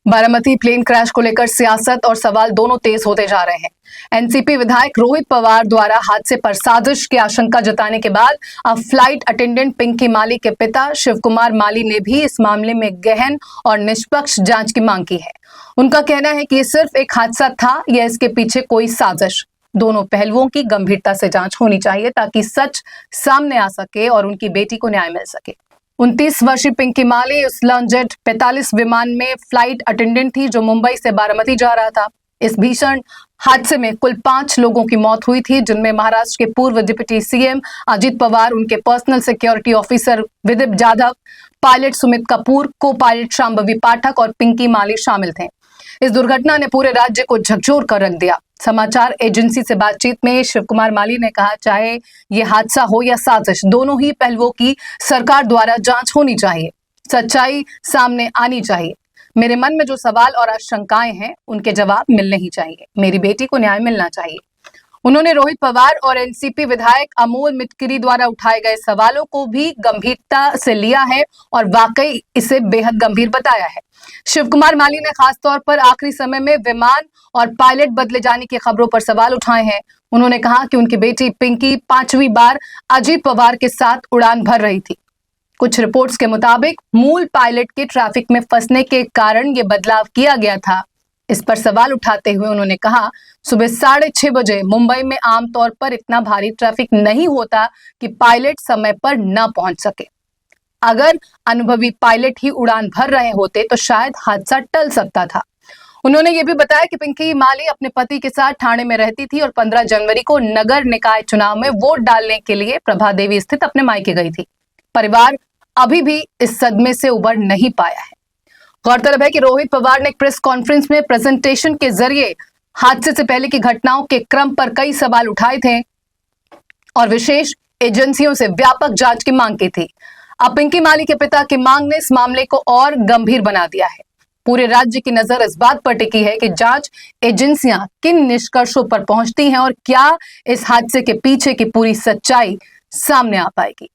Baramati plane crash को लेकर सियासत और सवाल दोनों तेज होते जा रहे हैं। एनसीपी विधायक रोहित पवार द्वारा हादसे पर साजिश की आशंका जताने के बाद अब फ्लाइट अटेंडेंट पिंकी माली के पिता शिव कुमार माली ने भी इस मामले में गहन और निष्पक्ष जांच की मांग की है। उनका कहना है कि ये सिर्फ एक हादसा था या इसके पीछे कोई साजिश। दोनों पहलुओं की गंभीरता से जांच होनी चाहिए ताकि सच सामने आ सके और उनकी बेटी को न्याय मिल सके। 29 वर्षीय पिंकी माली उस लॉन्जेट 45 विमान में फ्लाइट अटेंडेंट थी जो मुंबई से बारामती जा रहा था। इस भीषण हादसे में कुल 5 लोगों की मौत हुई थी, जिनमें महाराष्ट्र के पूर्व डिप्टी सीएम अजित पवार, उनके personal security officer Vidip Jadhav, pilot Sumit Kapoor, को पायलट शांभवी पाठक और पिंकी माली शामिल थे। इस दुर्घटना ने पूरे राज्य को झकझोर कर रख दिया। समाचार एजेंसी से बातचीत में शिव कुमार माली ने कहा, चाहे ये हादसा हो या साजिश, दोनों ही पहलुओं की सरकार द्वारा जांच होनी चाहिए, सच्चाई सामने आनी चाहिए। मेरे मन में जो सवाल और आशंकाएं हैं उनके जवाब मिलने ही चाहिए। मेरी बेटी को न्याय मिलना चाहिए। उन्होंने रोहित पवार और एनसीपी विधायक अमोल मिटकरी द्वारा उठाए गए सवालों को भी गंभीरता से लिया है और वाकई इसे बेहद गंभीर बताया है। शिव कुमार माली ने खासतौर पर आखिरी समय में विमान और पायलट बदले जाने की खबरों पर सवाल उठाए हैं। उन्होंने कहा कि उनकी बेटी पिंकी 5वीं बार अजित पवार के साथ उड़ान भर रही थी। कुछ रिपोर्ट्स के मुताबिक मूल पायलट के ट्रैफिक में फंसने के कारण ये बदलाव किया गया था। इस पर सवाल उठाते हुए उन्होंने कहा, सुबह 6:30 बजे मुंबई में आमतौर पर इतना भारी ट्रैफिक नहीं होता कि पायलट समय पर न पहुंच सके। अगर अनुभवी पायलट ही उड़ान भर रहे होते तो शायद हादसा टल सकता था। उन्होंने ये भी बताया कि पिंकी माली अपने पति के साथ ठाणे में रहती थी और 15 जनवरी को नगर निकाय चुनाव में वोट डालने के लिए प्रभात देवी स्थित अपने मायके गई थी। परिवार अभी भी इस सदमे से उबर नहीं पाया है। गौरतलब है कि रोहित पवार ने एक प्रेस कॉन्फ्रेंस में प्रेजेंटेशन के जरिए हादसे से पहले की घटनाओं के क्रम पर कई सवाल उठाए थे और विशेष एजेंसियों से व्यापक जांच की मांग की थी। अब पिंकी माली के पिता की मांग ने इस मामले को और गंभीर बना दिया है। पूरे राज्य की नजर इस बात पर टिकी है कि जांच एजेंसियां किन निष्कर्षों पर पहुंचती हैं और क्या इस हादसे के पीछे की पूरी सच्चाई सामने आ पाएगी।